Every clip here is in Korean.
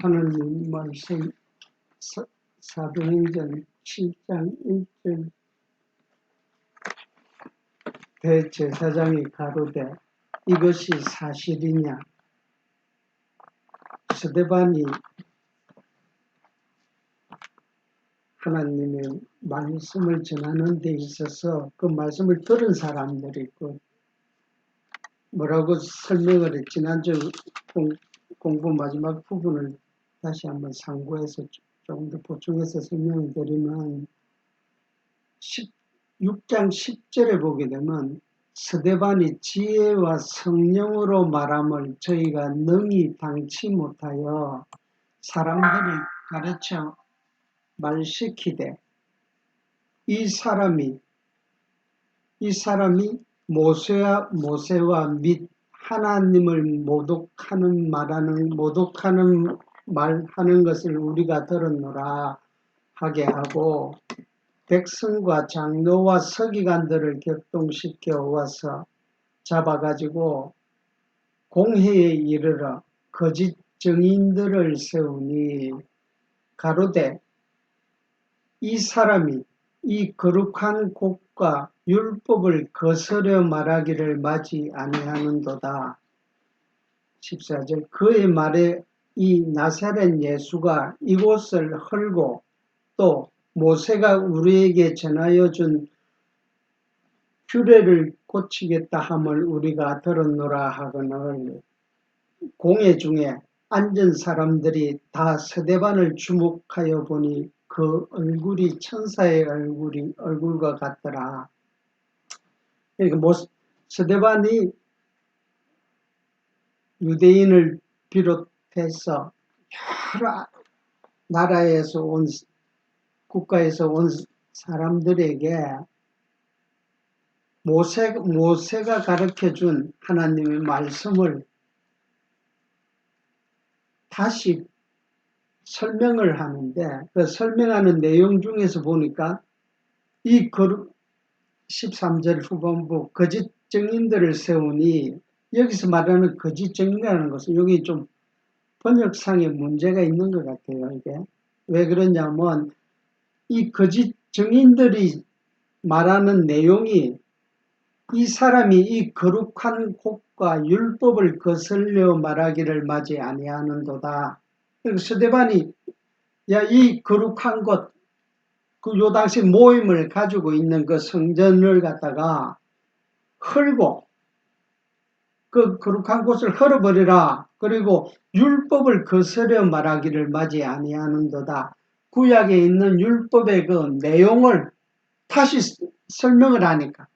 하나님 말씀 사도행전 7장 1절 대제사장이 가로되 이것이 사실이냐. 스데반이 하나님의 말씀을 전하는 데 있어서 그 말씀을 들은 사람들이 뭐라고 설명을 했. 지난주 공부 마지막 부분을 다시 한번 참고해서 조금 더 보충해서 설명을 드리면 6장 10절에 보게 되면 스데반이 지혜와 성령으로 말함을 저희가 능히 당치 못하여 사람들을 가르쳐 말시키되 이 사람이 모세와 및 하나님을 모독하는 말하는 것을 우리가 들었노라 하게 하고 백성과 장로와 서기관들을 격동시켜 와서 잡아가지고 공회에 이르러 거짓 증인들을 세우니 가로되 이 사람이 이 거룩한 곳과 율법을 거스려 말하기를 마지 아니하는도다. 14절 그의 말에 이 나사렛 예수가 이곳을 헐고 또 모세가 우리에게 전하여 준 규례를 고치겠다 함을 우리가 들었노라 하거늘 공회 중에 앉은 사람들이 다 스데반을 주목하여 보니 그 얼굴이 천사의 얼굴과 같더라. 그러니까 스데반이 유대인을 비롯해서 여러 나라에서 국가에서 온 사람들에게 모세가 가르쳐준 하나님의 말씀을 다시 설명을 하는데 그 설명하는 내용 중에서 보니까 이 13절 후반부 거짓 증인들을 세우니 여기서 말하는 거짓 증인이라는 것은 여기 좀 번역상에 문제가 있는 것 같아요. 이게 왜 그러냐면 이 거짓 증인들이 말하는 내용이 이 사람이 이 거룩한 곳과 율법을 거슬려 말하기를 마지 아니하는도다. 스데반이 이 거룩한 곳, 요 당시 모임을 가지고 있는 그 성전을 갖다가 헐고 그 거룩한 곳을 헐어버리라. 그리고 율법을 거스려 말하기를 마지 아니하는도다. 구약에 있는 율법의 그 내용을 다시 설명을 하니까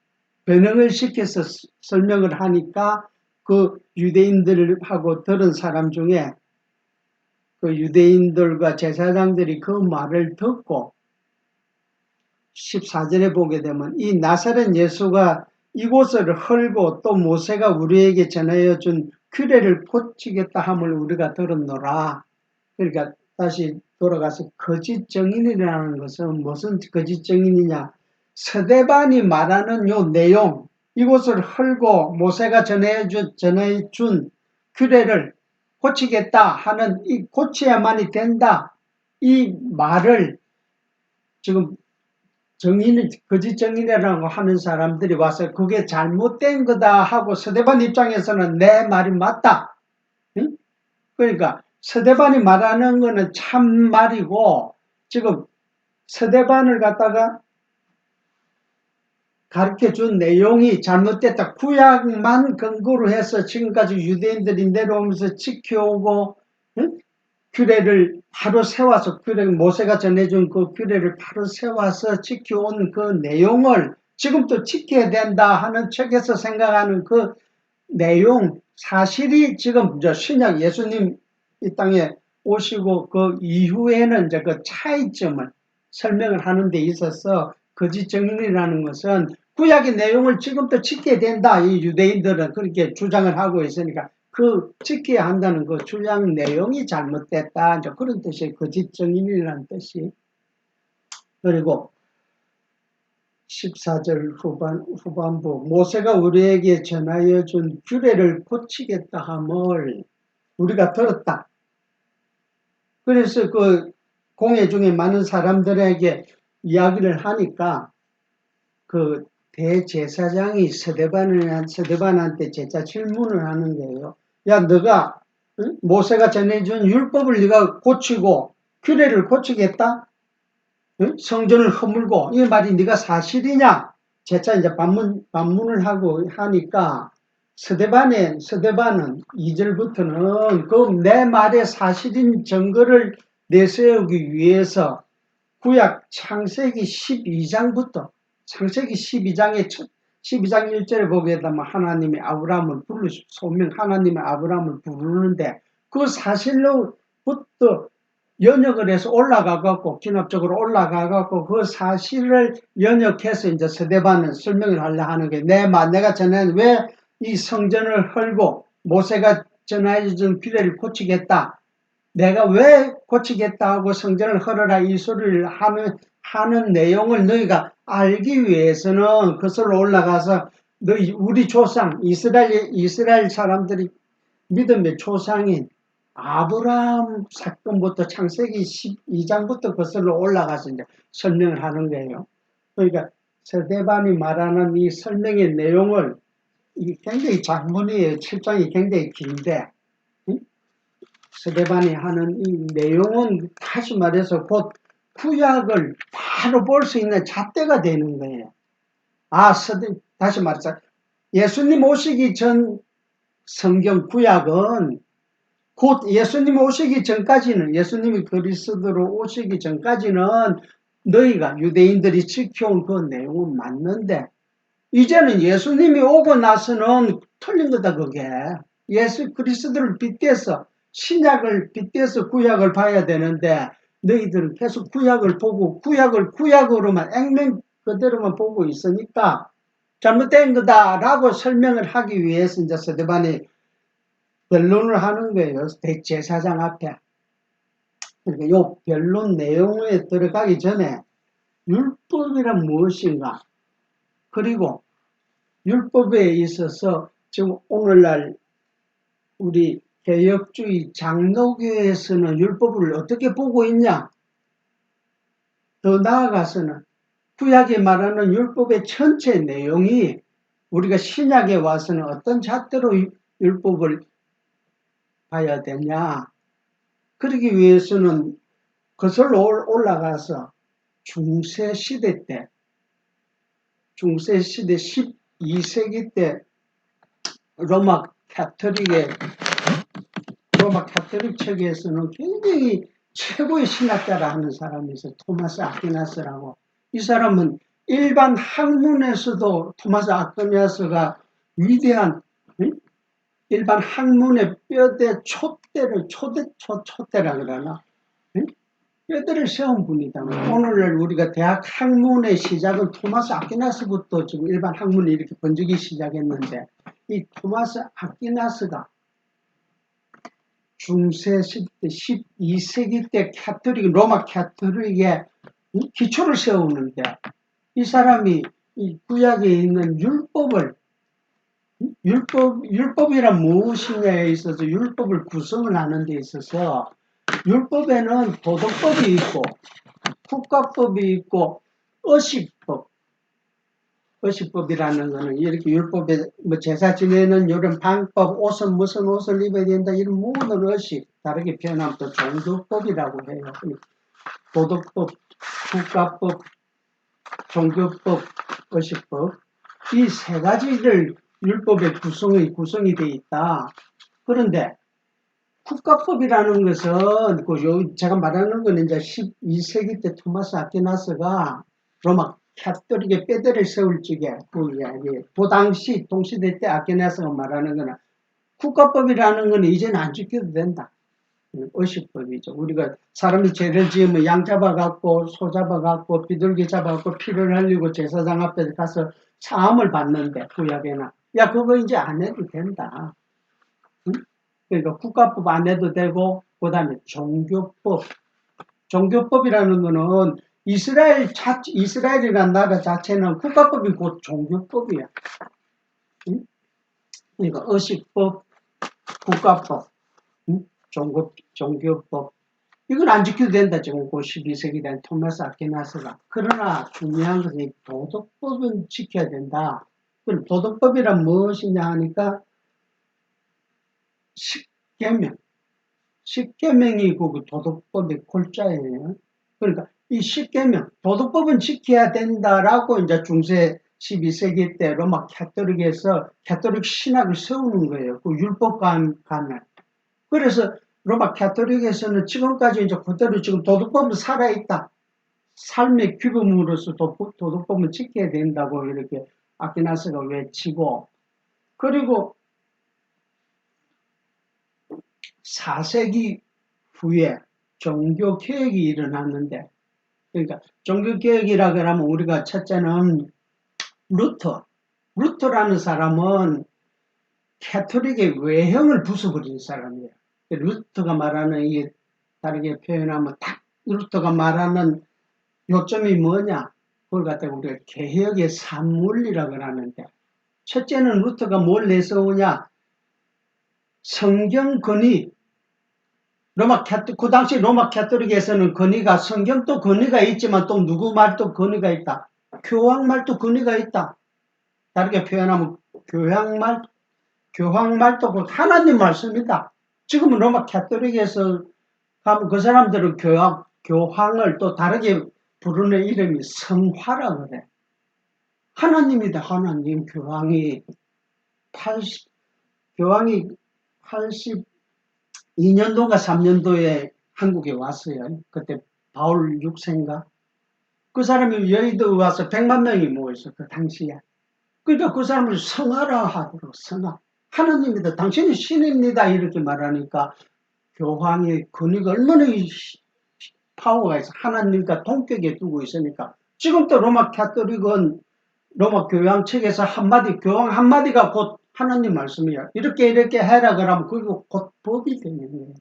변형을 시켜서 설명을 하니까 그 유대인들하고 들은 사람 중에 그 유대인들과 제사장들이 그 말을 듣고 14절에 보게 되면 이 나사렛 예수가 이곳을 헐고 또 모세가 우리에게 전하여 준 규례를 고치겠다 함을 우리가 들었노라. 그러니까 다시 돌아가서 거짓 증인이라는 것은 무슨 거짓 증인이냐. 스데반이 말하는 요 내용, 이곳을 헐고 모세가 전해준 규례를 고치겠다 하는 이 고쳐야만이 된다. 이 말을 지금 거짓 증인이라고 하는 사람들이 와서 그게 잘못된 거다 하고 스데반 입장에서는 내 말이 맞다. 응? 그러니까 스데반이 말하는 거는 참 말이고 지금 스데반을 갖다가 가르쳐준 내용이 잘못됐다. 구약만 근거로 해서 지금까지 유대인들이 내려오면서 지켜오고 응? 규례를 바로 세워서 모세가 전해준 그 규례를 바로 세워서 지켜온 그 내용을 지금도 지켜야 된다 하는 책에서 생각하는 그 내용 사실이 지금 신약 예수님 이 땅에 오시고 그 이후에는 이제 그 차이점을 설명을 하는 데 있어서 거짓 증인이라는 것은 구약의 내용을 지금도 지켜야 된다. 이 유대인들은 그렇게 주장을 하고 있으니까 그 지켜야 한다는 그 주장 내용이 잘못됐다. 이제 그런 뜻이 거짓 증인이라는 뜻이. 그리고 14절 후반부 모세가 우리에게 전하여 준 규례를 고치겠다 함을 우리가 들었다. 그래서 그 공회 중에 많은 사람들에게 이야기를 하니까 그 대제사장이 서대반한테 제자 질문을 하는 거예요. 야, 너가 응? 모세가 전해준 율법을 네가 고치고 규례를 고치겠다? 응? 성전을 허물고 이 말이 네가 사실이냐? 제차 이제 반문을 하고 하니까 서대반은 2절부터는 그 내 말의 사실인 증거를 내세우기 위해서 구약 창세기 12장부터 창세기 12장의 12장 1절에 보게 되면 하나님의 아브라함을 소명 하나님의 아브라함을 부르는데 그 사실로부터 연역을 해서 올라가갖고 기납적으로 올라가갖고 그 사실을 연역해서 이제 서대반은 설명을 하려 하는 게 내가 전에 왜 이 성전을 헐고 모세가 전해준 규례를 고치겠다. 내가 왜 고치겠다 하고 성전을 헐어라 이 소리를 하는 내용을 너희가 알기 위해서는 그것으로 올라가서 너희 우리 조상 이스라엘 사람들이 믿음의 조상인 아브라함 사건부터 창세기 12장부터 그것으로 올라가서 이제 설명을 하는 거예요. 그러니까 서대반이 말하는 이 설명의 내용을 이게 굉장히 장문이에요. 7장이 굉장히 긴데 서대반이 하는 이 내용은 다시 말해서 곧 구약을 바로 볼 수 있는 잣대가 되는 거예요. 다시 말해서 예수님 오시기 전 성경 구약은 곧 예수님 오시기 전까지는 예수님이 그리스도로 오시기 전까지는 너희가 유대인들이 지켜온 그 내용은 맞는데 이제는 예수님이 오고 나서는 틀린 거다 그게. 예수 그리스도를 빗대서 신약을 빗대서 구약을 봐야 되는데 너희들은 계속 구약을 보고 구약으로만 액면 그대로만 보고 있으니까 잘못된 거다라고 설명을 하기 위해서 이제 서대반이 변론을 하는 거예요. 대제사장 앞에. 그러니까 이 변론 내용에 들어가기 전에 율법이란 무엇인가? 그리고 율법에 있어서 지금 오늘날 우리 개혁주의 장로교에서는 율법을 어떻게 보고 있냐? 더 나아가서는 구약에 말하는 율법의 전체 내용이 우리가 신약에 와서는 어떤 잣대로 율법을 봐야 되냐? 그러기 위해서는 그것을 올라가서 중세시대 12세기 때 로마 카톨릭 측에서는 굉장히 최고의 신학자라 하는 사람이 있어요. 토마스 아퀴나스라고. 이 사람은 일반 학문에서도 토마스 아퀴나스가 위대한 일반 학문의 뼈대 초대라 그러나 뼈대를 세운 분이다. 오늘날 우리가 대학 학문의 시작은 토마스 아퀴나스부터 지금 일반 학문이 이렇게 번지기 시작했는데 이 토마스 아퀴나스가 중세 시대 12세기 때 로마 카톨릭의 기초를 세우는데 이 사람이 이 구약에 있는 율법이란 무엇이냐에 있어서 율법을 구성을 하는 데 있어서 율법에는 도덕법이 있고 국가법이 있고 의식법이라는 거는 이렇게 율법에 뭐 제사 지내는 이런 방법, 옷은 무슨 옷을 입어야 된다 이런 모든 의식 다르게 표현하면 또 종교법이라고 해요. 도덕법, 국가법, 종교법, 의식법 이 세 가지를 율법의 구성이 돼 있다. 그런데 국가법이라는 것은 제가 말하는 건 이제 12세기 때 토마스 아퀴나스가 로마 카톨릭의 뼈대를 세울 적에 그 당시 동시대 때 아퀴나스가 말하는 거는 국가법이라는 건 이제는 안 지켜도 된다. 의식법이죠. 우리가 사람이 죄를 지으면 양 잡아갖고 소 잡아갖고 비둘기 잡아갖고 피를 흘리고 제사장 앞에 가서 사함을 받는데 구약에는 야 그거 이제 안 해도 된다. 응? 그러니까 국가법 안 해도 되고 그 다음에 종교법이라는 거는 이스라엘이라는 나라 자체는 국가법이 곧 종교법이야. 응? 그러니까 의식법, 국가법, 응? 종교법 이걸 안 지켜도 된다. 지금 그 12세기 된 토마스 아퀴나스가. 그러나 중요한 것은 도덕법은 지켜야 된다. 그럼 도덕법이란 무엇이냐 하니까 십계명. 십계명이 그 도덕법의 골자예요. 그러니까 이 십계명, 도덕법은 지켜야 된다라고 이제 중세 12세기 때 로마 캐토릭에서 캐토릭 신학을 세우는 거예요. 그 율법관을. 그래서 로마 캐토릭에서는 지금까지 이제 그대로 지금 도덕법은 살아있다. 삶의 규범으로서 도덕법은 지켜야 된다고 이렇게 아퀴나스가 외치고, 그리고 4세기 후에 종교개혁이 일어났는데, 그러니까 종교개혁이라 그러면 우리가 첫째는 루터라는 사람은 캐토릭의 외형을 부숴버린 사람이에요. 루터가 말하는, 이게 다르게 표현하면 딱 루터가 말하는 요점이 뭐냐, 그걸 갖다가 우리가 개혁의 산물리라고 하는데, 첫째는 루터가 뭘 내세우냐, 성경 권위. 그 당시 로마 캐토릭에서는 권위가, 성경도 권위가 있지만 또 누구 말도 권위가 있다. 교황 말도 권위가 있다. 다르게 표현하면 교황 말도 곧 하나님 말씀이다. 지금은 로마 캐토릭에서 가면 그 사람들은 교황을 또 다르게 부르는 이름이 성화라고 그래. 하나님이다. 하나님. 교황이 82년도인가 3년도에 한국에 왔어요. 그때 바울 6세인가? 그 사람이 여의도 와서 100만 명이 모였어. 그 당시에. 그러니까 그 사람을 성하라 하도록, 성하. 하나님이다. 당신은 신입니다. 이렇게 말하니까 교황의 권위가 얼마나 파워가 있어. 하나님과 동격에 두고 있으니까. 지금도 로마 캐토릭은 로마 교황 측에서 교황 한마디가 곧 하나님 말씀이야. 이렇게 해라 그러면 그게 곧 법이 되는 거예요.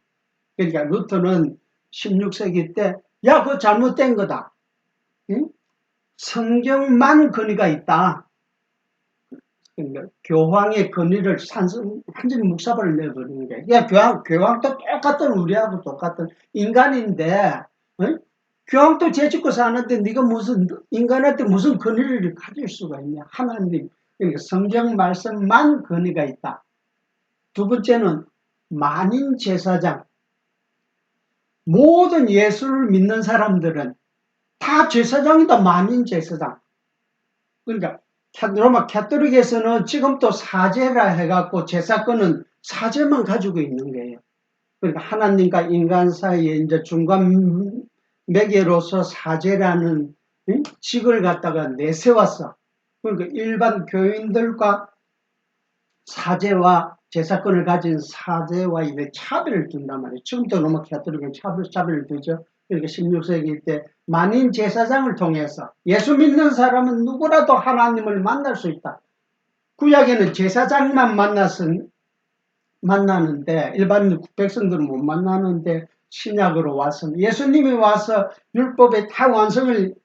그러니까 루터는 16세기 때, 야, 그거 잘못된 거다. 응? 성경만 권위가 있다. 그러니까 교황의 권위를 완전히 묵사발을 내버리는 거예요. 야, 교황도 똑같은, 우리하고 똑같은 인간인데, 응? 교황도 죄짓고 사는데 네가 무슨 인간한테 무슨 권위를 가질 수가 있냐. 하나님. 그러니까 성경 말씀만 권위가 있다. 두 번째는 만인 제사장. 모든 예수를 믿는 사람들은 다 제사장이다. 만인 제사장. 그러니까 로마 캐토릭에서는 지금도 사제라 해갖고 제사권은 사제만 가지고 있는 거예요. 그러니까 하나님과 인간 사이에 이제 중간 매개로서 사제라는 직을 갖다가 내세웠어. 그러니까 일반 교인들과 사제와 제사권을 가진 사제와 이제 차별을 둔단 말이에요. 지금도 로마 캐토릭은 차별을 두죠. 그러니까 16세기 때 만인 제사장을 통해서 예수 믿는 사람은 누구라도 하나님을 만날 수 있다. 구약에는 제사장만 만나는데 일반 백성들은 못 만나는데 신약으로 와서 예수님이 와서 율법의 다 완성을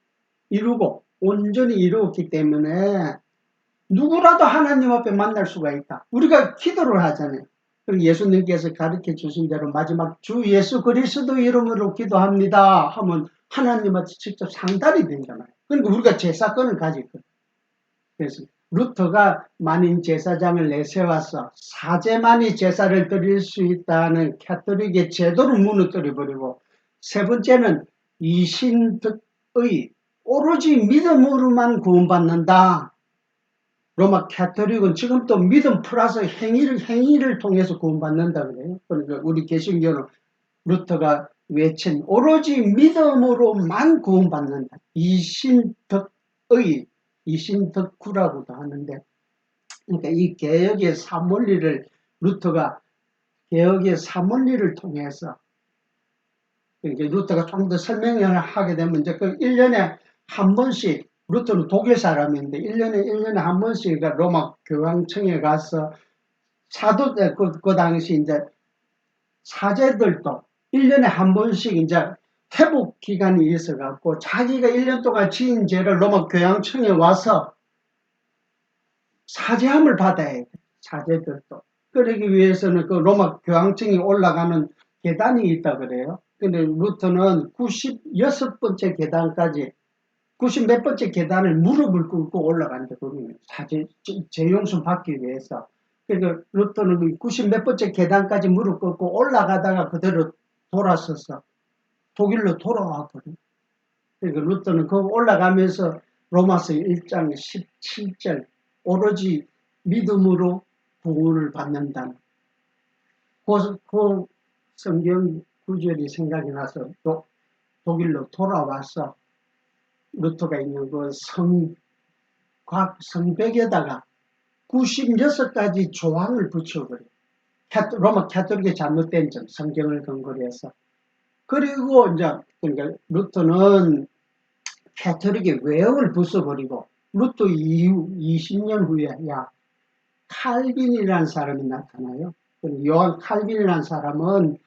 이루고 온전히 이루었기 때문에 누구라도 하나님 앞에 만날 수가 있다. 우리가 기도를 하잖아요. 예수님께서 가르쳐 주신 대로 마지막 주 예수 그리스도 이름으로 기도합니다 하면 하나님한테 직접 상달이 되잖아요. 그러니까 우리가 제사권을 가지거든요. 그래서 루터가 만인 제사장을 내세워서 사제만이 제사를 드릴 수 있다는 캐토릭의 제도를 무너뜨려버리고, 세 번째는 이신득의 오로지 믿음으로만 구원받는다. 로마 캐토릭은 지금도 믿음 플러스 행위를 통해서 구원받는다 그래요. 그러니까 우리 개신교는 루터가 외친 오로지 믿음으로만 구원받는다. 이신덕구라고도 하는데, 그러니까 이 개혁의 사문리를 루터가 개혁의 사문리를 통해서, 그러니까 루터가 좀 더 설명을 하게 되면 이제 그 1년에 한 번씩, 루터는 독일 사람인데 1년에 한 번씩 로마 교황청에 가서 그 당시 이제 사제들도 1년에 한 번씩 이제 회복 기간이 있어갖고 자기가 1년 동안 지은 죄를 로마 교황청에 와서 사죄함을 받아야 돼. 사제들도. 그러기 위해서는 그 로마 교황청에 올라가는 계단이 있다 그래요. 근데 루터는 96번째 계단까지 90 몇 번째 계단을 무릎을 꿇고 올라가는데 거기는 사실 재용수 받기 위해서. 그러니까 루터는 90 몇 번째 계단까지 무릎 꿇고 올라가다가 그대로 돌아서서 독일로 돌아왔거든. 그러니까 루터는 그 올라가면서 로마서 1장 17절 오로지 믿음으로 구원을 받는다. 그 성경 구절이 생각이 나서 독일로 돌아와서 루터가 있는 그 성벽에다가 96가지 조항을 붙여버려. 로마 캐톨릭의 잘못된 점, 성경을 근거로 해서. 그리고 이제, 그러니까 루터는 캐톨릭의 외형을 부숴버리고, 루터 이후 20년 후에, 칼빈이라는 사람이 나타나요. 요한 칼빈이라는 사람은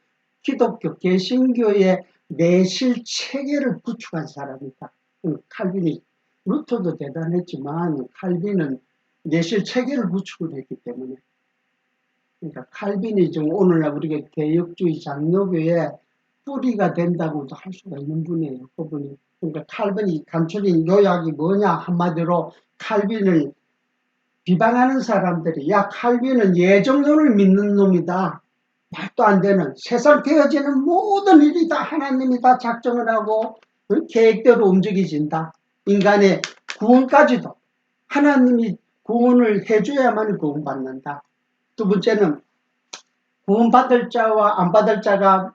기독교 개신교의 내실 체계를 구축한 사람이다. 칼빈이 루터도 대단했지만 칼빈은 내실 체계를 구축을 했기 때문에, 그러니까 칼빈이 지금 오늘날 우리가 개혁주의 장로교의 뿌리가 된다고도 할 수가 있는 분이에요. 그분이. 그러니까 칼빈이 간추린 요약이 뭐냐 한마디로 칼빈을 비방하는 사람들이 칼빈은 예정론을 믿는 놈이다. 말도 안 되는 세상 되어지는 모든 일이 다 하나님이 다 작정을 하고 계획대로 움직이진다. 인간의 구원까지도 하나님이 구원을 해줘야만 구원받는다. 두 번째는 구원받을 자와 안 받을 자가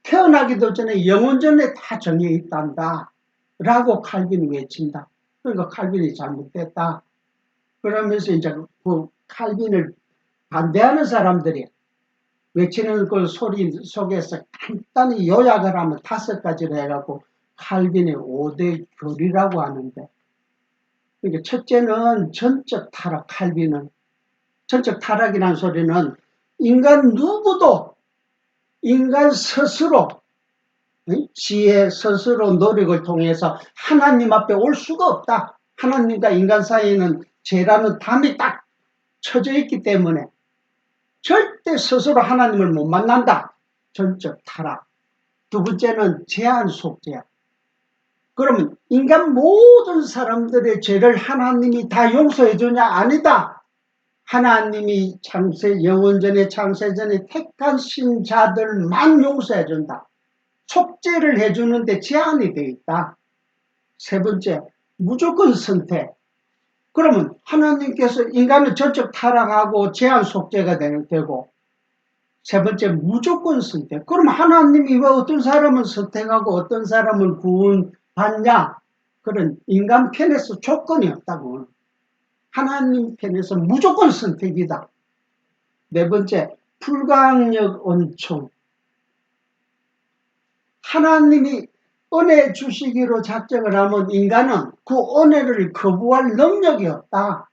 태어나기도 전에 영원 전에 다 정해 있단다. 라고 칼빈이 외친다. 그러니까 칼빈이 잘못됐다. 그러면서 이제 그 칼빈을 반대하는 사람들이 외치는 그 소리 속에서 간단히 요약을 하면 5가지로 해갖고 칼빈의 5대 교리라고 하는데, 그러니까 첫째는 전적 타락. 칼빈은 전적 타락이라는 소리는 인간 누구도 인간 스스로 지혜 스스로 노력을 통해서 하나님 앞에 올 수가 없다. 하나님과 인간 사이에는 죄라는 담이 딱 쳐져 있기 때문에 절대 스스로 하나님을 못 만난다. 전적 타락. 두 번째는 제한 속죄야. 그러면 인간 모든 사람들의 죄를 하나님이 다 용서해 주냐? 아니다. 하나님이 영원전에 창세전에 택한 신자들만 용서해 준다. 속죄를 해주는데 제한이 되어 있다. 세 번째, 무조건 선택. 그러면 하나님께서 인간을 전적 타락하고 제한 속죄가 되고, 세 번째, 무조건 선택. 그럼 하나님이 왜 어떤 사람은 선택하고 어떤 사람은 구원받냐? 그런 인간 편에서 조건이 없다고. 하나님 편에서 무조건 선택이다. 네 번째, 불가항력 은총. 하나님이 은혜 주시기로 작정을 하면 인간은 그 은혜를 거부할 능력이 없다.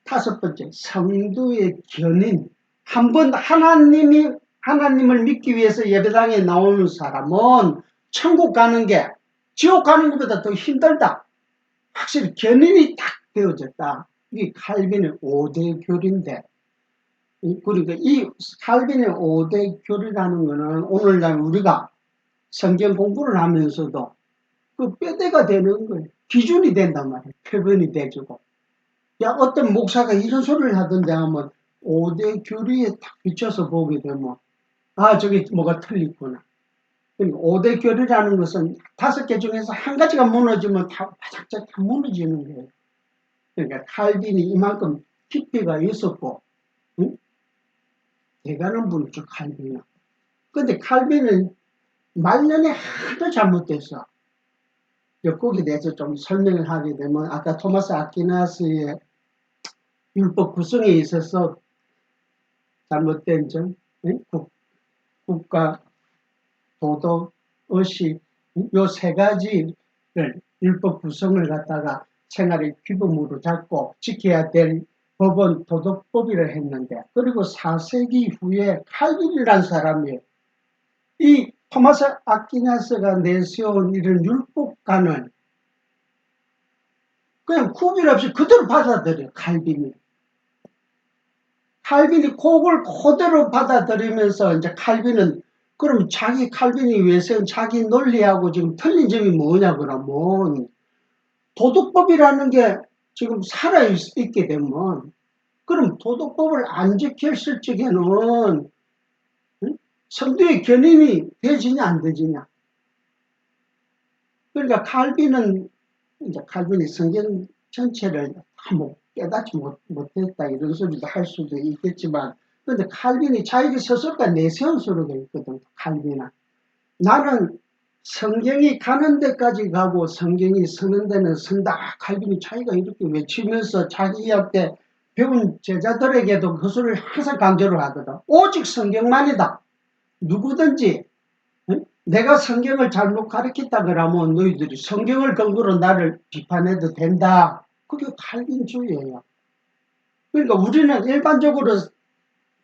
다섯 번째, 성도의 견인. 한번 하나님을 믿기 위해서 예배당에 나오는 사람은 천국 가는 게 지옥 가는 것보다 더 힘들다. 확실히 견인이 딱 되어졌다. 이게 칼빈의 5대 교리인데, 그러니까 이 칼빈의 5대 교리라는 거는 오늘날 우리가 성경 공부를 하면서도 그 뼈대가 되는 거예요. 기준이 된단 말이에요. 표본이 돼주고. 어떤 목사가 이런 소리를 하던데 하면 5대 교리에 딱 비춰서 보게 되면 저기 뭐가 틀리구나. 5대 교리라는 것은 5개 중에서 한 가지가 무너지면 다 바짝짝 다 무너지는 거예요. 그러니까 칼빈이 이만큼 깊이가 있었고, 대단한 분이죠, 칼빈은. 근데 칼빈은 말년에 하도 잘못됐어. 거기에 대해서 좀 설명을 하게 되면 아까 토마스 아퀴나스의 율법 구성에 있어서 잘못된 점, 국가, 도덕, 의식, 요 3가지를 율법 구성을 갖다가 생활의 규범으로 잡고 지켜야 될 법은 도덕법이라 했는데, 그리고 4세기 후에 칼빈이라는 사람이 이 토마스 아퀴나스가 내세운 이런 율법관을 그냥 구별 없이 그대로 받아들여. 칼빈이 그걸 그대로 받아들이면서 이제 칼빈은 그럼 자기 칼빈이 외세운 자기 논리하고 지금 틀린 점이 뭐냐 그러면 도덕법이라는 게 지금 살아있게 되면 그럼 도덕법을 안 지켰을 적에는 성도의 견인이 되지냐 안 되지냐. 그러니까 칼빈이 성경 전체를 다 깨닫지 못했다 이런 소리도 할 수도 있겠지만 근데 칼빈이 자기 스스로가 내세운 소리가 있거든. 칼빈은 나는 성경이 가는 데까지 가고 성경이 서는 데는 선다. 칼빈이 자기가 이렇게 외치면서 자기한테 배운 제자들에게도 그 소리를 항상 강조를 하거든. 오직 성경만이다. 누구든지 내가 성경을 잘못 가르쳤다 그러면 너희들이 성경을 근거로 나를 비판해도 된다. 그게 칼빈주의예요. 그러니까 우리는 일반적으로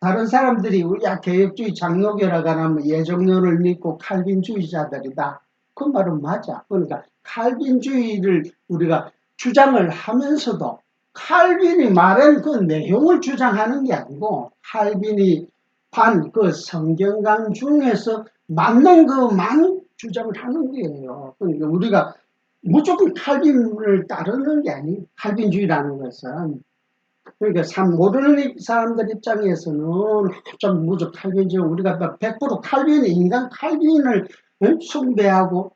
다른 사람들이 우리야 개혁주의 장로교라고 하면 예정론을 믿고 칼빈주의자들이다. 그 말은 맞아. 그러니까 칼빈주의를 우리가 주장을 하면서도 칼빈이 말한 그 내용을 주장하는 게 아니고 칼빈이 반 그 성경강 중에서 맞는 것만 주장을 하는 거예요. 그러니까 우리가 무조건 칼빈을 따르는 게 아니에요. 칼빈주의라는 것은. 그러니까 모르는 사람들 입장에서는 좀 무조건 칼빈주의 우리가 100% 칼빈 인간 칼빈을 숭배하고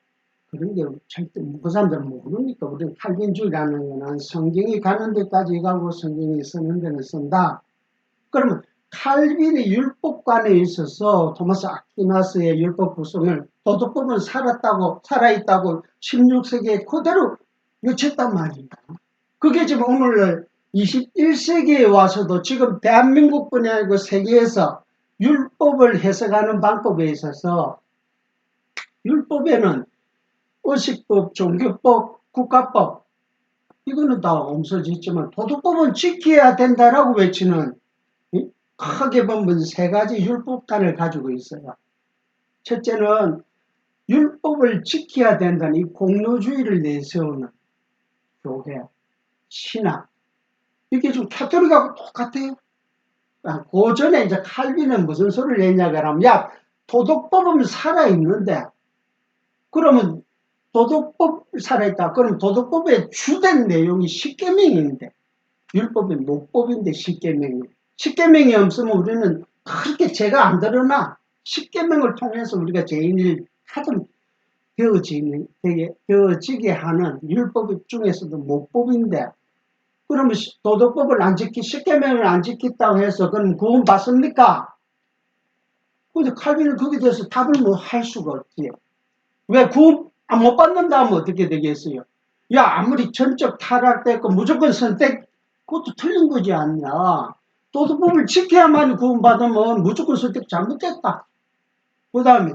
그런 게 절대 그 사람들은 모르니까 우리는 칼빈주의라는 거는 성경이 가는 데까지 가고 성경이 쓰는 데는 쓴다. 그러면 칼빈의 율법관에 있어서 토마스 아퀴나스의 율법 구성을 도덕법은 살아있다고 16세기에 그대로 외쳤단 말입니다. 그게 지금 오늘날 21세기에 와서도 지금 대한민국뿐이 아니고 세계에서 율법을 해석하는 방법에 있어서 율법에는 의식법, 종교법, 국가법 이거는 다 없어졌지만 도덕법은 지켜야 된다라고 외치는 크게 보면 세 가지 율법관을 가지고 있어요. 첫째는 율법을 지켜야 된다는 이 공로주의를 내세우는 교회, 신학 이게 좀 카톨릭하고 똑같아요. 그 전에 이제 칼빈은 무슨 소리를 했냐 그러면 야 도덕법은 살아있는데 그러면 도덕법 살아있다. 그럼 도덕법의 주된 내용이 십계명인데 율법이 목법인데 십계명이 없으면 우리는 그렇게 죄가 안 드러나. 십계명을 통해서 우리가 죄인을 하든 되어지게 하는 율법 중에서도 목법인데 그러면 도덕법을 안 지키 십계명을 안 지켰다고 해서 그럼 구원 받습니까? 근데 칼빈은 거기에 대해서 답을 뭐 할 수가 없지. 왜 구원 못 받는다 하면 어떻게 되겠어요? 야 아무리 전적 타락됐고 무조건 선택 그것도 틀린 거지 않냐. 도덕법을 지켜야만 구원받으면 무조건 선택 잘못됐다. 그 다음에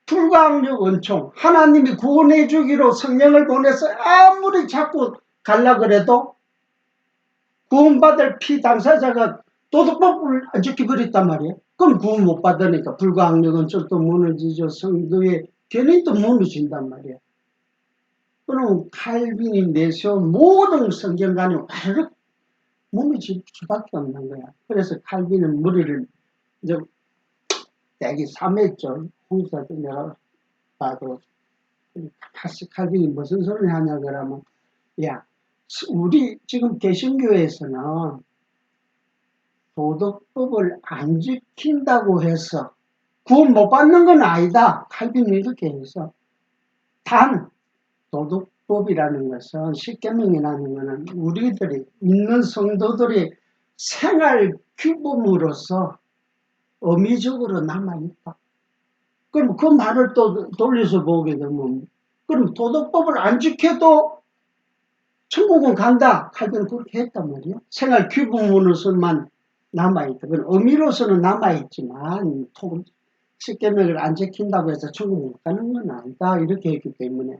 불가항력 은총 하나님이 구원해 주기로 성령을 보내서 아무리 자꾸 갈라 그래도 구원받을 피당사자가 도덕법을 안 지켜버렸단 말이에요. 그럼 구원 못 받으니까 불가항력 은총도 무너지죠. 성도의 견인도 무너진단 말이에요. 그럼 칼빈이 내세운 모든 성경관이 와르륵 무너질 수밖에 없는 거야. 그래서 칼빈은 머리를 이제 대기 3회죠. 홍사도 내가 봐도 칼빈이 무슨 소리를 하냐 그러면 야 우리 지금 개신교에서는 도덕법을 안 지킨다고 해서 구원 못 받는 건 아니다. 칼빈이 이렇게 해서 단 도덕법이라는 것은 십계명이라는 것은 우리들이 믿는 성도들이 생활 규범으로서 의미적으로 남아있다. 그럼 그 말을 또 돌려서 보게 되면 그럼 도덕법을 안 지켜도 천국은 간다. 칼빈은 그렇게 했단 말이에요. 생활 규범으로서만 남아있다. 그건 의미로서는 남아있지만 십계명을 안 지킨다고 해서 천국 못 가는 건 아니다. 이렇게 했기 때문에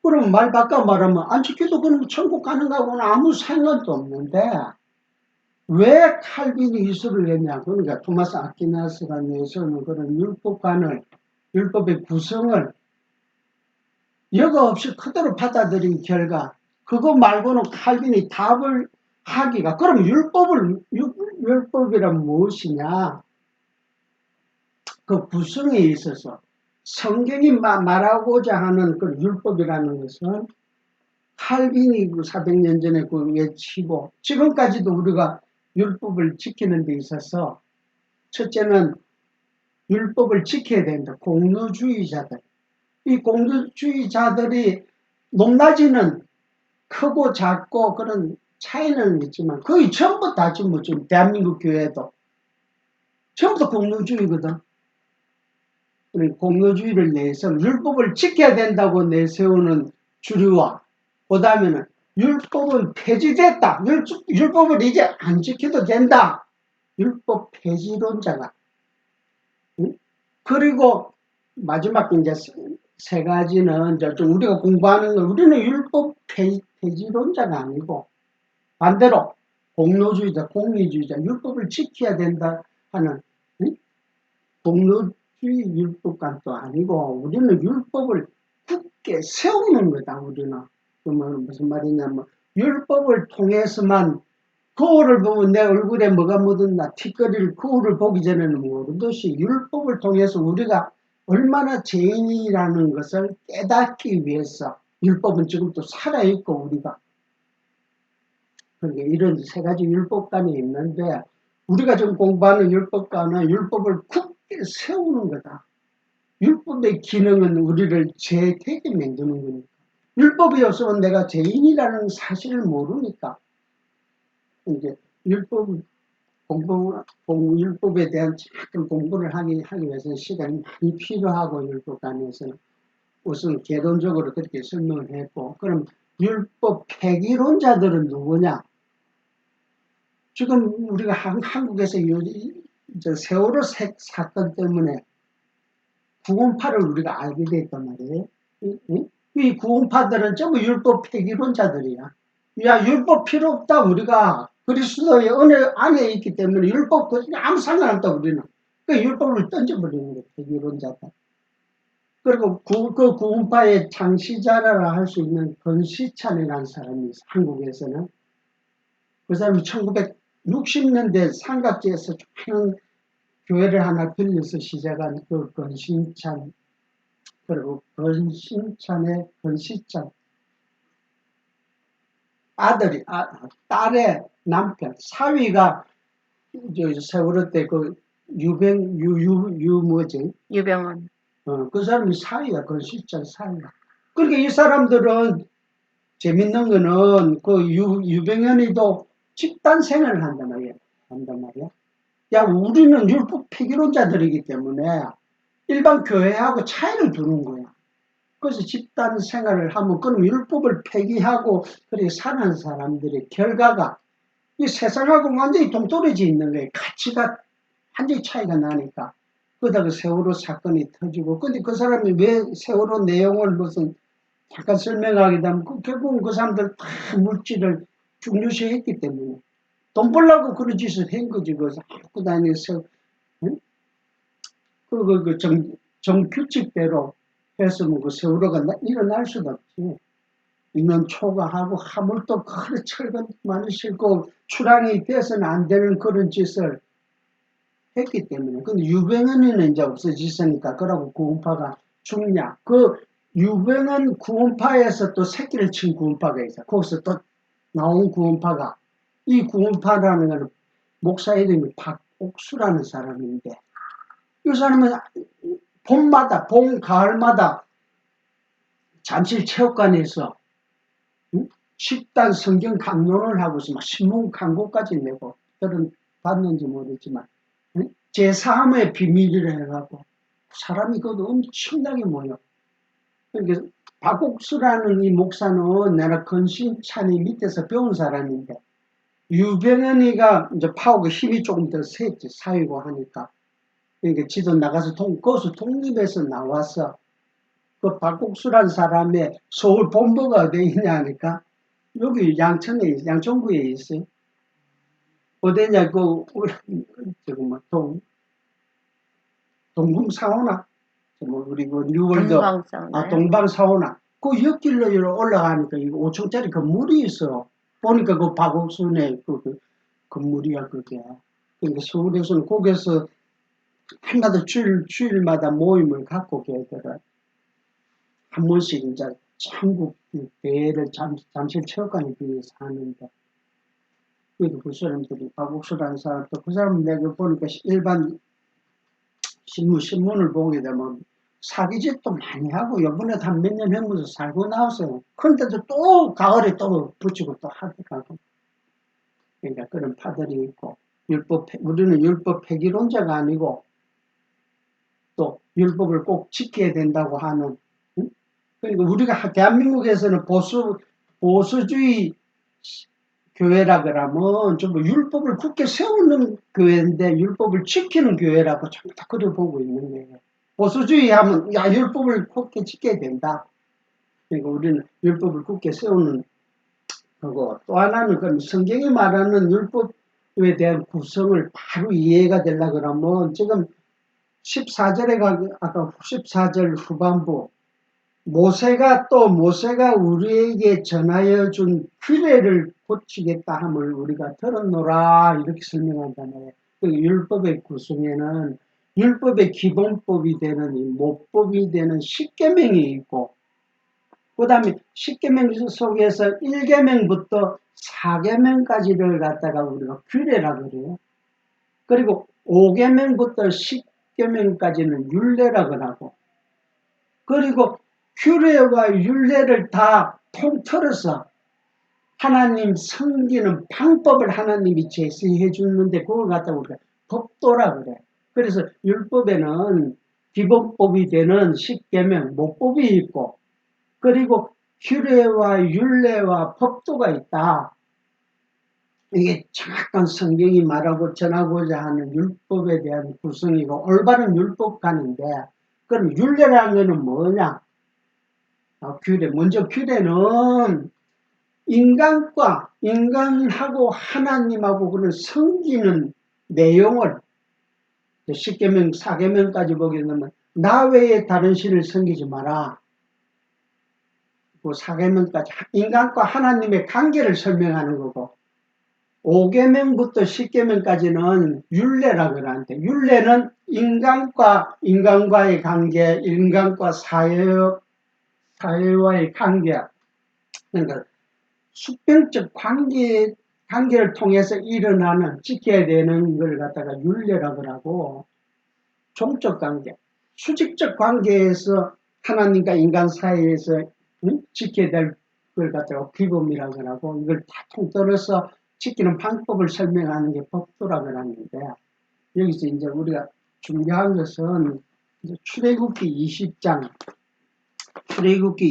그럼 말 바꿔 말하면 안 지켜도 그럼 천국 가는 거하고는 아무 상관도 없는데 왜 칼빈이 이 소리를 했냐. 그러니까 토마스 아퀴나스가 내세우는 그런 율법의 구성을 여과 없이 그대로 받아들인 결과 그거 말고는 칼빈이 답을 하기가 그럼 율법이란 무엇이냐. 그 구성에 있어서 성경이 말하고자 하는 그 율법이라는 것은 칼빈이 그 400년 전에 그 외치고 지금까지도 우리가 율법을 지키는 데 있어서 첫째는 율법을 지켜야 된다. 공로주의자들. 이 공로주의자들이 높낮이는 크고 작고 그런 차이는 있지만 거의 전부 다 지금 대한민국 교회도 전부 다 공로주의거든. 공로주의를 내서 율법을 지켜야 된다고 내세우는 주류와 그 다음에는 율법은 폐지됐다. 율법을 이제 안 지켜도 된다. 율법 폐지론자가. 그리고 마지막 이제 세 가지는 이제 좀 우리가 공부하는 건 우리는 율법 폐지론자가 아니고 반대로 공로주의자, 공리주의자, 율법을 지켜야 된다 하는 공로주의 율법관도 아니고 우리는 율법을 굳게 세우는 거다. 우리는 그러면 무슨 말이냐면 율법을 통해서만 거울을 보면 내 얼굴에 뭐가 묻었나 티끌을 거울을 보기 전에는 모르듯이 율법을 통해서 우리가 얼마나 죄인이라는 것을 깨닫기 위해서 율법은 지금도 살아있고 우리가 그러니까 이런 세 가지 율법관이 있는데 우리가 지금 공부하는 율법관은 율법을 굳게 세우는 거다. 율법의 기능은 우리를 죄되게 만드는 거니까. 율법이 없으면 내가 죄인이라는 사실을 모르니까 이제 율법에 대한 작은 공부를 하기 위해서는 시간이 많이 필요하고 율법관에서는 우선 개론적으로 그렇게 설명을 했고 그럼 율법 폐기론자들은 누구냐? 지금 우리가 한국에서 세월호 사건 때문에 구원파를 우리가 알게 됐단 말이에요. 이 구원파들은 전부 율법 폐기론자들이야. 야, 율법 필요 없다, 우리가. 그리스도의 은혜 안에 있기 때문에 율법 아무 상관없다, 우리는. 그 율법을 던져버리는 거예요, 폐기론자들. 그리고 그 구원파의 창시자라 할 수 있는 권시찬이라는 사람이 있어, 한국에서는. 그 사람이 1960년대 삼각지에서 큰 교회를 하나 빌려서 시작한 그 권신찬, 그리고 권신찬의 권시찬. 딸의 남편, 사위가, 세월호 때 유병원. 그 사람이 사위야, 권시찬 사위야. 그러니까 이 사람들은 재밌는 거는 유병현이도 집단 생활을 한단 말이야. 야, 우리는 율법 폐기론자들이기 때문에 일반 교회하고 차이를 두는 거야. 그래서 집단 생활을 하면 그럼 율법을 폐기하고 그렇게 사는 사람들의 결과가 이 세상하고 완전히 동떨어져 있는 거예요. 가치가 완전히 차이가 나니까. 그러다가 세월호 사건이 터지고 근데 그 사람이 왜 세월호 내용을 무슨 잠깐 설명하게 되면 결국은 그 사람들 다 물질을 중요시했기 때문에 돈 벌려고 그런 짓을 한 거지. 그래서 학교 다니면서 정규칙대로 했으면 그 세월호가 일어날 수도 없지. 인원 초과하고 화물도 큰 철근 많이 싣고 출항이 돼서는 안 되는 그런 짓을 했기 때문에. 근데 유병헌이는 이제 없어졌으니까 그러고 구원파가 죽냐. 그 유병헌 구원파에서 또 새끼를 친 구원파가 있어. 거기서 또 나온 구원파가 이 구원파라는 거는 목사 이름이 박옥수라는 사람인데 이 사람은 가을마다 잠실체육관에서 집단 성경 강론을 하고서 막 신문 광고까지 내고 봤는지 모르지만 제3의 비밀이라 해갖고 사람이 그것도 엄청나게 모여. 그러니까 박옥수라는 이 목사는 내가 권신찬이 밑에서 배운 사람인데 유병현이가 이제 파워가 힘이 조금 더 셌지. 사위고 하니까. 그러니까 지도 나가서 거기서 독립해서 나와서 그 박국수란 사람의 서울 본부가 어디 있냐 하니까 여기 양천구에 있어요. 어디냐 동궁사우나 우리 그 뉴월드 동방사우나 그 옆길로 올라가니까 이거 5층짜리 건물이 있어. 보니까 그 박옥순의 그 건물이야 그게. 그러니까 서울에서는 거기서 한마디 주일마다 모임을 갖고 걔들은 한 번씩 이제 전국 대회를 잠실체육관에 비해서 하는데, 그래도 그 사람들이 박옥수라는 사람도 그 사람 내가 보니까 일반 신문을 보게 되면 사기짓도 많이 하고 요번에도 한 몇 년 하면서 살고 나왔어요. 그런데도 또 가을에 또 붙이고 또 하더라고. 그러니까 그런 파들이 있고, 우리는 율법 폐기론자가 아니고 또 율법을 꼭 지켜야 된다고 하는, 응? 그러니까 우리가 대한민국에서는 보수주의 교회라 그러면 전부 율법을 굳게 세우는 교회인데 율법을 지키는 교회라고 전부 다 그래 보고 있는 거예요. 보수주의 하면 야 율법을 굳게 지켜야 된다. 그러니까 우리는 율법을 굳게 세우는 거고, 또 하나는 그 성경이 말하는 율법에 대한 구성을 바로 이해가 되려 그러면 지금 14절에 아까 14절 후반부 모세가 우리에게 전하여 준 규례를 고치겠다 함을 우리가 들었노라 이렇게 설명한다네요. 그 율법의 구성에는 율법의 기본법이 되는 모법이 되는 십계명이 있고, 그 다음에 십계명 속에서 1계명부터 4계명까지를 갖다가 우리가 규례라고 그래요. 그리고 5계명부터 10계명까지는 율례라고 하고, 그리고 규례와 율례를 다 통틀어서 하나님 섬기는 방법을 하나님이 제시해 주는데 그걸 갖다 우리가 법도라 그래. 그래서 율법에는 기본법이 되는 십계명, 모법이 있고, 그리고 규례와 율례와 법도가 있다. 이게 정확한 성경이 말하고 전하고자 하는 율법에 대한 구성이고 올바른 율법관인데, 그럼 율례라는 것은 뭐냐? 먼저 규례는 인간하고 하나님하고 그런 섬기는 내용을 10계명, 4계명까지 보게 되면 나 외에 다른 신을 섬기지 마라. 그 4계명까지 인간과 하나님의 관계를 설명하는 거고, 5계명부터 10계명까지는 율례라고 하는데, 율례는 인간과의 관계, 인간과 사회와의 관계, 그러니까 수평적 관계를 통해서 일어나는 지켜야 되는 걸 갖다가 율례라고 하고, 종적 관계, 수직적 관계에서 하나님과 인간 사이에서 지켜야 될 걸 갖다가 규범이라고 하고, 이걸 다 통틀어서 지키는 방법을 설명하는 게 법도라고 하는데, 여기서 이제 우리가 중요한 것은 출애굽기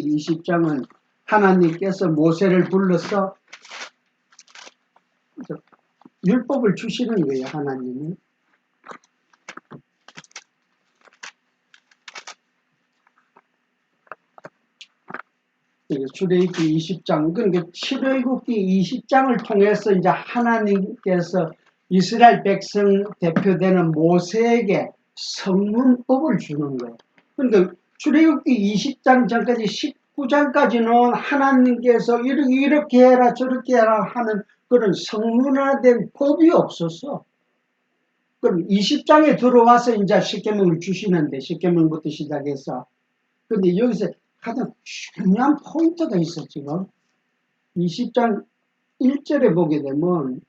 20장은 하나님께서 모세를 불러서 율법을 주시는 거예요, 하나님이. 출애굽기 20장, 그러니까 출애굽기 20장을 통해서 이제 하나님께서 이스라엘 백성 대표되는 모세에게 성문법을 주는 거예요. 그러니까 출애굽기 20장 전까지 19장까지는 하나님께서 이렇게 해라 저렇게 해라 하는 그런 성문화된 법이 없었어. 그럼 20장에 들어와서 이제 십계명을 주시는데, 십계명부터 시작해서. 근데 여기서 가장 중요한 포인트가 있어, 지금. 20장 1절에 보게 되면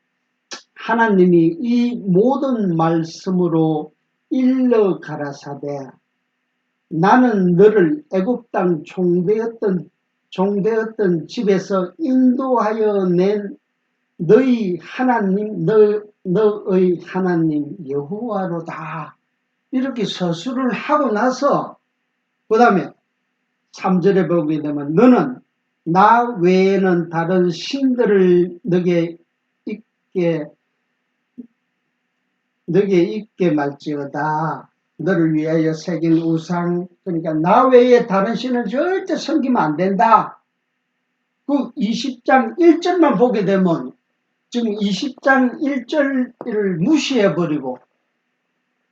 하나님이 이 모든 말씀으로 일러 가라사대 나는 너를 애굽 땅 종되었던 집에서 인도하여 낸 너의 하나님 너의 하나님 여호와로다. 이렇게 서술을 하고 나서 그 다음에 3절에 보게 되면 너는 나 외에는 다른 신들을 너게 있게 말지어다. 너를 위하여 새긴 우상, 그러니까 나 외에 다른 신을 절대 섬기면 안 된다. 그 20장 1절만 보게 되면 지금 20장 1절을 무시해버리고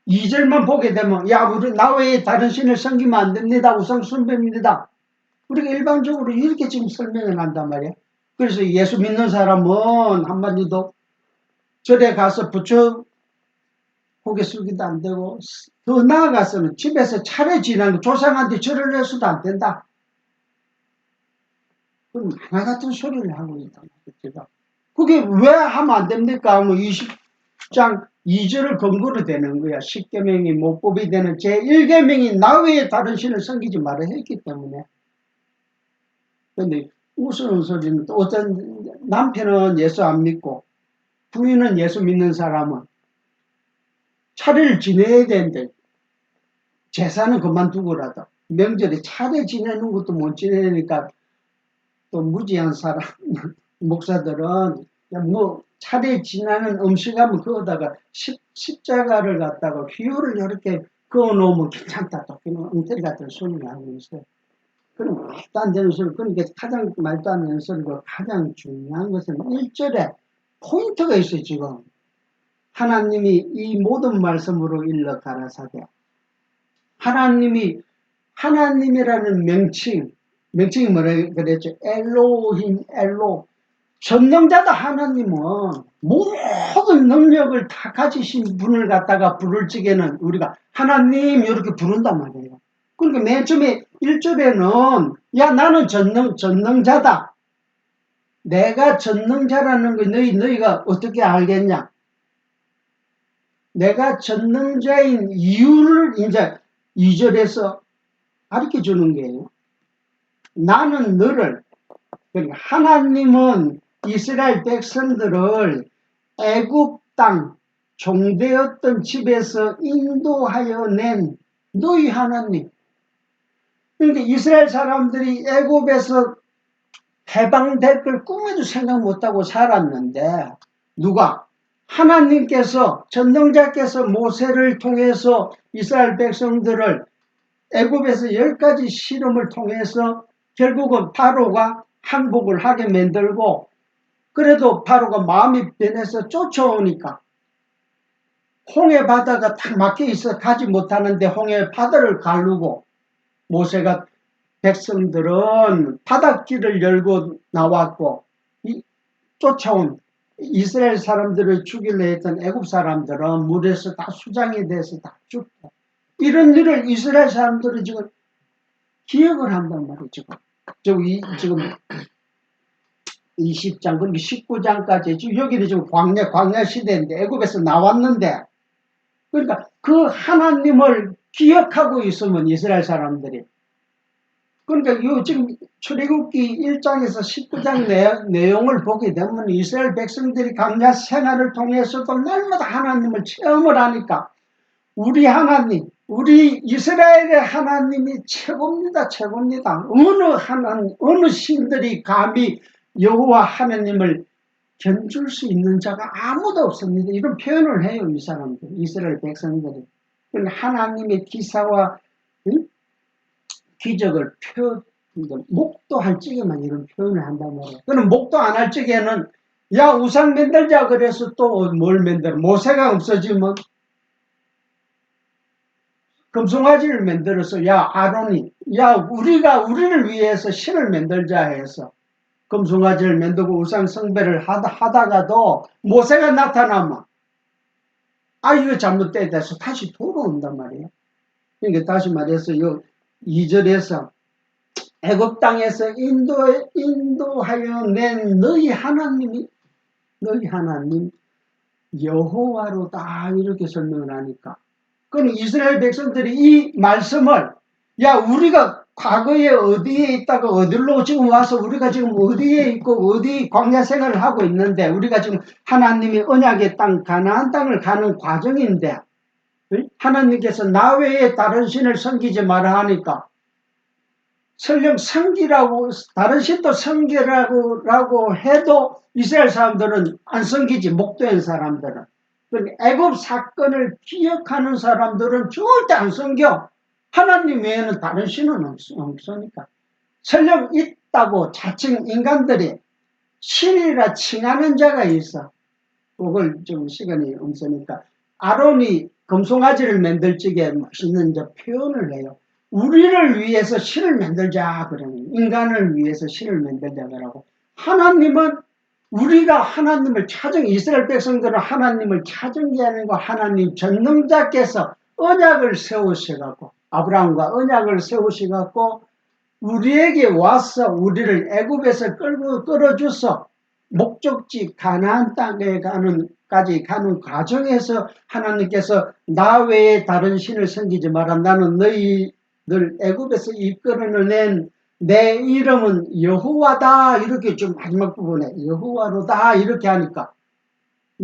2절만 보게 되면 야 우리 나 외에 다른 신을 섬기면 안 됩니다. 우상 숭배입니다. 우리가 일반적으로 이렇게 지금 설명을 한단 말이에요. 그래서 예수 믿는 사람은 한마디도 절에 가서 부처 고개 숙이도 안 되고, 더 나아가서는 집에서 차례 지나는 조상한테 절을 해서도 안 된다. 그럼 하나 같은 소리를 하고 있다. 그게 왜 하면 안 됩니까? 뭐 20장 2절을 근거로 되는 거야. 10계명이 모법이 되는 제1계명이 나 외에 다른 신을 섬기지 말아 했기 때문에. 근데 우스운 소리는 또 어떤 남편은 예수 안 믿고 부인은 예수 믿는 사람은 차례를 지내야 되는데 제사는 그만두고라도 명절에 차례 지내는 것도 못 지내니까 또 무지한 사람 목사들은 뭐 차례 지나는 음식하면 그거다가 십자가를 갖다가 휘호를 이렇게 그어놓으면 괜찮다 또 엉터리 같은 소리를 하고 있어요. 그럼 말도 안 되는 소리. 그러니까 가장 말도 안 되는 소리고 가장 중요한 것은 1절에 포인트가 있어요. 지금 하나님이 이 모든 말씀으로 일러 가라사대 하나님이라는 명칭이 뭐라 그랬죠? 엘로힘, 엘로. 전능자다. 하나님은 모든 능력을 다 가지신 분을 갖다가 부를 적에는 우리가 하나님 이렇게 부른단 말이에요. 그러니까 맨 처음에 1절에는 야 나는 전능자다. 내가 전능자라는 거 너희가 어떻게 알겠냐? 내가 전능자인 이유를 이제 2절에서 가르쳐 주는 거예요. 나는 너를, 그러니까 하나님은 이스라엘 백성들을 애굽 땅 종되었던 집에서 인도하여 낸 너희 하나님. 그러니까 이스라엘 사람들이 애굽에서 해방될 걸 꿈에도 생각 못하고 살았는데 누가? 하나님께서 전능자께서 모세를 통해서 이스라엘 백성들을 애굽에서 10가지 실험을 통해서 결국은 바로가 항복을 하게 만들고 그래도 바로가 마음이 변해서 쫓아오니까 홍해 바다가 딱 막혀 있어 가지 못하는데 홍해 바다를 가르고 모세가 백성들은 바닷길을 열고 나왔고 쫓아온 이스라엘 사람들을 죽이려 했던 애굽 사람들은 물에서 다 수장이 돼서 다 죽고 이런 일을 이스라엘 사람들은 지금 기억을 한단 말이죠. 지금 20장 그리고 19장까지 지금 여기는 지금 광야 시대인데 애굽에서 나왔는데 그러니까 그 하나님을 기억하고 있으면 이스라엘 사람들이 그러니까 요 지금 출애굽기 1장에서 19장 내용을 보게 되면 이스라엘 백성들이 광야 생활을 통해서도 날마다 하나님을 체험을 하니까 우리 하나님, 우리 이스라엘의 하나님이 최고입니다. 최고입니다. 어느 신들이 감히 여호와 하나님을 견줄 수 있는 자가 아무도 없습니다. 이런 표현을 해요. 이 사람들, 이스라엘 백성들이. 그러니까 하나님의 기사와 기적을 목도할 적에만 이런 표현을 한단 말이에요. 그럼 목도 안 할 적에는 야 우상 만들자 그래서 또 뭘 만들어? 모세가 없어지면 금송아지를 만들어서 야 아론이 야 우리를 위해서 신을 만들자 해서 금송아지를 만들고 우상 숭배를 하다가도 모세가 나타나면 이거 잘못됐다 해서 다시 돌아온단 말이에요. 그러니까 다시 말해서 2절에서 애굽 땅에서 인도하여 낸 너희 하나님 여호와로다 이렇게 설명을 하니까 그럼 이스라엘 백성들이 이 말씀을 야 우리가 과거에 어디에 있다가 어디로 지금 와서 우리가 지금 어디에 있고 어디 광야 생활을 하고 있는데 우리가 지금 하나님의 언약의 땅 가나안 땅을 가는 과정인데 하나님께서 나 외에 다른 신을 섬기지 마라 하니까 설령 섬기라고 다른 신도 섬기라고 해도 이스라엘 사람들은 안 섬기지 목도인 사람들은 애굽 사건을 기억하는 사람들은 절대 안 섬겨. 하나님 외에는 다른 신은 없으니까. 설령 있다고 자칭 인간들이 신이라 칭하는 자가 있어. 그걸 좀 시간이 없으니까. 아론이 금송아지를 만들 적에 맛있는 표현을 해요. 우리를 위해서 신을 만들자 그러는 인간을 위해서 신을 만들자 그러고 하나님은 우리가 하나님을 찾은, 이스라엘 백성들은 하나님을 찾은 게 아니고 하나님 전능자께서 언약을 세우셔갖고, 아브라함과 언약을 세우셔갖고 우리에게 와서 우리를 애굽에서 끌어줘서 목적지 가나안 땅에 까지 가는 과정에서 하나님께서 나 외에 다른 신을 섬기지 마라. 나는 너희들 애굽에서 이끌어낸 내 이름은 여호와다. 이렇게 좀 마지막 부분에 여호와로다 이렇게 하니까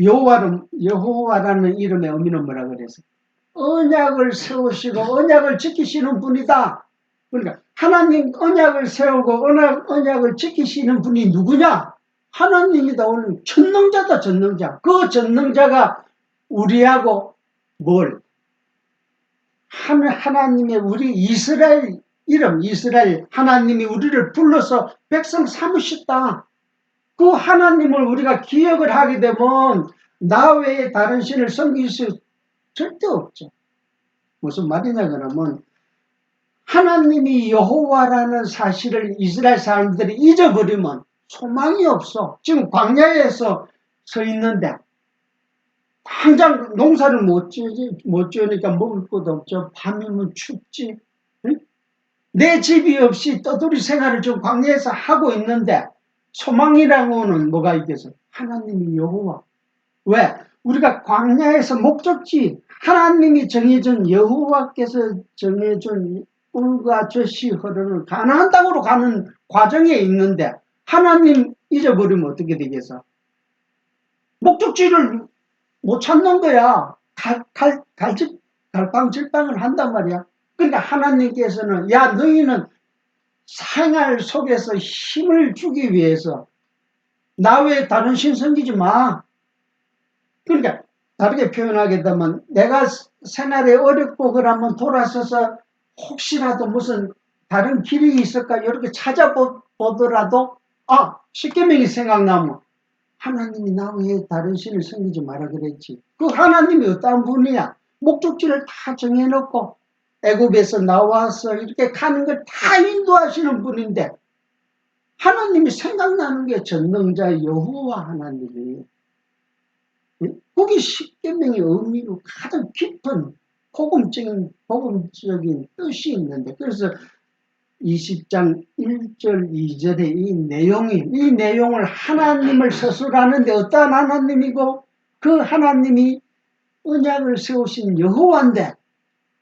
여호와라는 이름의 의미는 뭐라 그래서 언약을 세우시고 언약을 지키시는 분이다. 그러니까 하나님 언약을 세우고 언약을 지키시는 분이 누구냐? 하나님이다. 오늘 전능자다. 전능자. 그 전능자가 우리하고 뭘? 하나님의 우리 이스라엘 이름, 이스라엘 하나님이 우리를 불러서 백성 삼으셨다. 그 하나님을 우리가 기억을 하게 되면 나 외에 다른 신을 섬길 수 절대 없죠. 무슨 말이냐 그러면 하나님이 여호와라는 사실을 이스라엘 사람들이 잊어버리면 소망이 없어. 지금 광야에서 서 있는데 당장 농사를 못 지으니까 먹을 것도 없죠. 밤이면 춥지. 응? 내 집이 없이 떠돌이 생활을 지금 광야에서 하고 있는데 소망이라고는 뭐가 있겠어? 하나님이 여호와. 왜? 우리가 광야에서 목적지 하나님이 정해준 여호와께서 정해준 꿀과 젖이 흐르는 가나안 땅으로 가는 과정에 있는데 하나님 잊어버리면 어떻게 되겠어? 목적지를 못 찾는 거야. 갈팡질팡을 한단 말이야. 그러니까 하나님께서는 야 너희는 생활 속에서 힘을 주기 위해서 나 외에 다른 신 섬기지 마. 그러니까 다르게 표현하게 되면 내가 생활에 어렵고 그러면 돌아서서 혹시라도 무슨 다른 길이 있을까 이렇게 찾아보더라도 십계명이 생각나면 하나님이 나 외에 다른 신을 섬기지 마라 그랬지. 그 하나님이 어떤 분이야? 목적지를 다 정해놓고 애굽에서 나와서 이렇게 가는 걸 다 인도하시는 분인데 하나님이 생각나는 게 전능자 여호와 하나님이에요. 거기 십계명의 의미로 가장 깊은 복음적인 뜻이 있는데 그래서 20장 1절 2절의 이 내용을 하나님을 서술하는데 어떠한 하나님이고 그 하나님이 언약을 세우신 여호와인데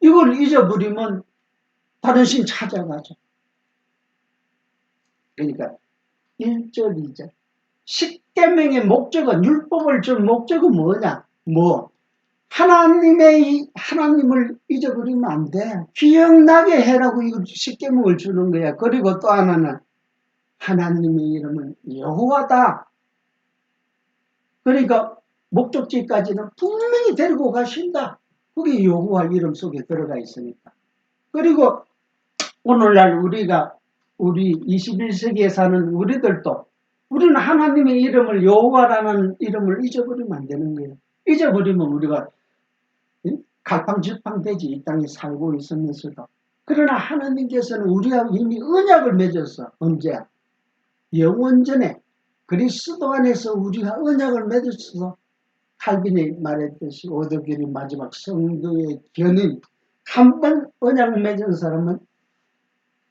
이걸 잊어버리면 다른 신 찾아가죠. 그러니까 1절 2절 십계명의 목적은 율법을 준 목적은 뭐냐? 하나님을 잊어버리면 안 돼. 기억나게 해라고 이거 십계명을 주는 거야. 그리고 또 하나는 하나님의 이름은 여호와다. 그러니까 목적지까지는 분명히 데리고 가신다. 그게 여호와 이름 속에 들어가 있으니까. 그리고 오늘날 우리 21세기에 사는 우리들도 우리는 하나님의 이름을 여호와라는 이름을 잊어버리면 안 되는 거예요. 잊어버리면 우리가 갈팡질팡되지 이 땅에 살고 있으면서도. 그러나 하나님께서는 우리와 이미 언약을 맺었어. 언제? 영원전에 그리스도 안에서 우리가 언약을 맺었어. 칼빈이 말했듯이 오덕길이 마지막 성도의 견인. 한 번 언약 맺은 사람은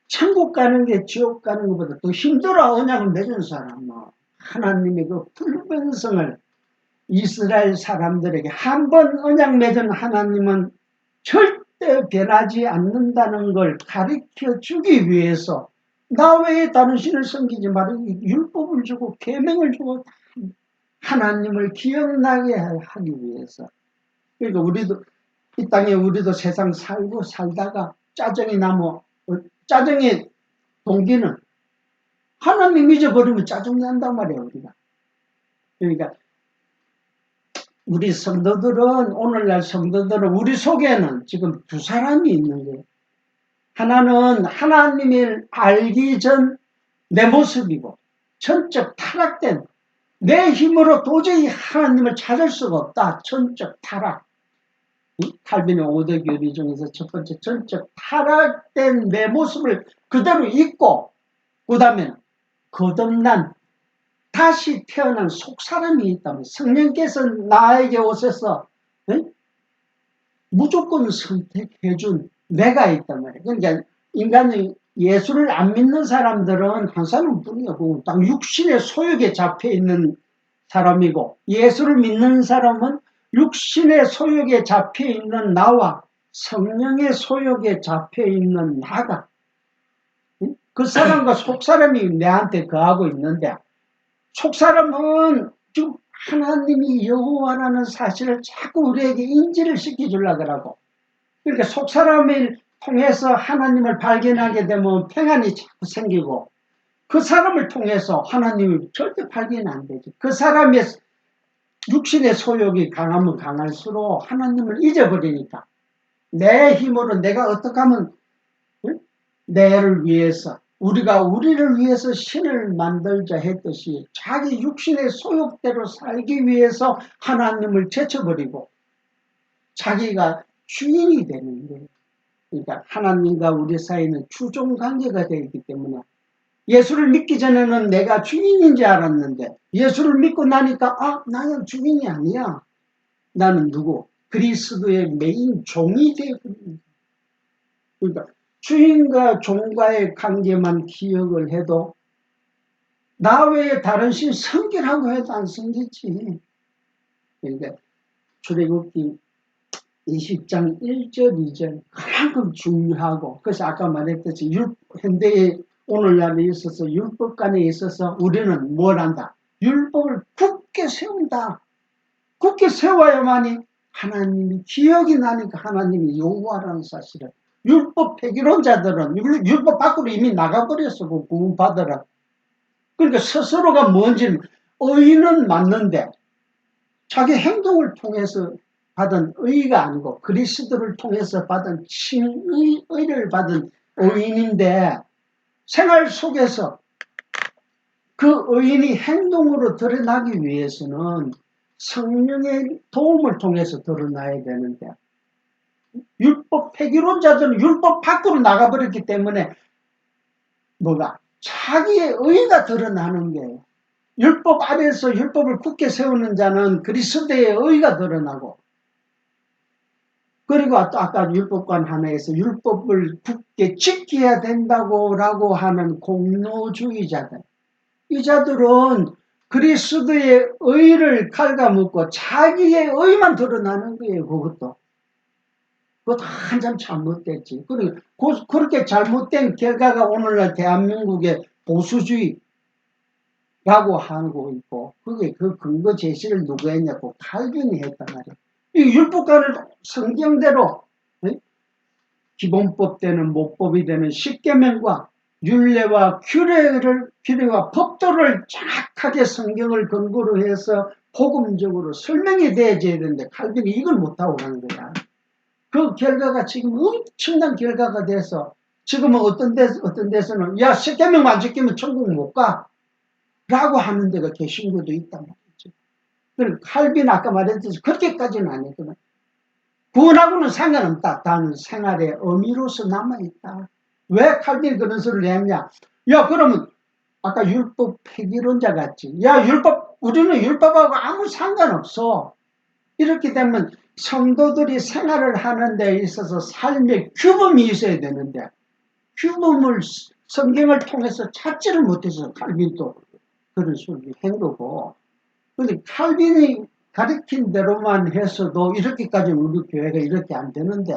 천국 가는 게 지옥 가는 것보다 더 힘들어. 언약을 맺은 사람은 하나님의 그 불변성을 이스라엘 사람들에게 한 번 언약 맺은 하나님은 절대 변하지 않는다는 걸 가르쳐 주기 위해서 나 외에 다른 신을 섬기지 말라 율법을 주고 계명을 주고 하나님을 기억나게 하기 위해서. 그러니까 우리도 이 땅에 우리도 세상 살다가 짜증이 나면 짜증의 동기는 하나님 잊어버리면 짜증난단 말이에요. 우리가. 그러니까 우리 성도들은 오늘날 성도들은 우리 속에는 지금 두 사람이 있는 거예요. 하나는 하나님을 알기 전 내 모습이고 전적 타락된 내 힘으로 도저히 하나님을 찾을 수가 없다. 전적 타락. 칼빈의 5대 교리 중에서 첫 번째 전적 타락된 내 모습을 그대로 잊고 그 다음에 거듭난 다시 태어난 속사람이 있다면 성령께서 나에게 오셔서 무조건 선택해준 내가 있단 말이에요. 그러니까 인간의 예수를 안 믿는 사람들은 한 사람뿐이고 딱 육신의 소욕에 잡혀있는 사람이고, 예수를 믿는 사람은 육신의 소욕에 잡혀있는 나와 성령의 소욕에 잡혀있는 나가, 그 사람과 속사람이 내한테 거하고 있는데, 속사람은 지금 하나님이 여호와라는 사실을 자꾸 우리에게 인지를 시켜주려고 하고, 그러니까 속사람을 통해서 하나님을 발견하게 되면 평안이 자꾸 생기고, 그 사람을 통해서 하나님을 절대 발견 안 되지. 그 사람의 육신의 소욕이 강하면 강할수록 하나님을 잊어버리니까, 내 힘으로 내가 어떻게 하면 내를 위해서, 우리가 우리를 위해서 신을 만들자 했듯이 자기 육신의 소욕대로 살기 위해서 하나님을 제쳐버리고 자기가 주인이 되는 거예요. 그러니까 하나님과 우리 사이는 추종 관계가 되어 있기 때문에, 예수를 믿기 전에는 내가 주인인 줄 알았는데 예수를 믿고 나니까 나는 주인이 아니야. 나는 누구? 그리스도의 메인 종이 되어버립니다. 그러니까 주인과 종과의 관계만 기억을 해도 나 외에 다른 신 섬기라고 해도 안 섬기지. 그러니까 출애굽기 20장 1절 2절 그만큼 중요하고, 그래서 아까 말했듯이 현대의 오늘날에 있어서 율법관에 있어서 우리는 뭘 한다? 율법을 굳게 세운다. 굳게 세워야만이 하나님이 기억이 나니까 하나님이 여호와라는 사실을, 율법 폐기론자들은 율법 밖으로 이미 나가버렸어. 그 구원받으라. 그러니까 스스로가 뭔지, 의는 맞는데 자기 행동을 통해서 받은 의가 아니고 그리스도를 통해서 받은 칭의를 받은 의인인데, 생활 속에서 그 의인이 행동으로 드러나기 위해서는 성령의 도움을 통해서 드러나야 되는데, 율법 폐기론자들은 율법 밖으로 나가버렸기 때문에 뭐가? 자기의 의가 드러나는 거예요. 율법 아래에서 율법을 굳게 세우는 자는 그리스도의 의가 드러나고, 그리고 또 아까 율법관 하나에서 율법을 굳게 지켜야 된다고 라고 하는 공로주의자들, 이 자들은 그리스도의 의를 갉아먹고 자기의 의만 드러나는 거예요. 그것도 한참 잘못됐지. 그렇게 잘못된 결과가 오늘날 대한민국의 보수주의라고 하고 있고, 그게 그 근거 제시를 누가 했냐고 칼빈이 했단 말이에요. 이 율법관을 성경대로 기본법 되는 모법이 되는 십계명과 율례와 규례와 법도를 정확하게 성경을 근거로 해서 복음적으로 설명이 되어져야 되는데 칼빈이 이걸 못하고 간 거야. 그 결과가 지금 엄청난 결과가 돼서 지금은 어떤 데서는 야, 십계명 안 지키면 천국 못 가 라고 하는 데가 개신교도 있단 말이죠. 그럼 칼빈 아까 말했듯이 그렇게까지는 안 했거든. 구원하고는 상관없다. 다는 생활의 의미로서 남아있다. 왜 칼빈이 그런 소리를 했냐? 야, 그러면 아까 율법 폐기론자 같지. 야, 우리는 율법하고 아무 상관없어. 이렇게 되면 성도들이 생활을 하는 데 있어서 삶의 규범이 있어야 되는데, 규범을 성경을 통해서 찾지를 못해서 칼빈도 그런 소리를 한 거고. 근데 칼빈이 가르친 대로만 해서도 이렇게까지 우리 교회가 이렇게 안 되는데,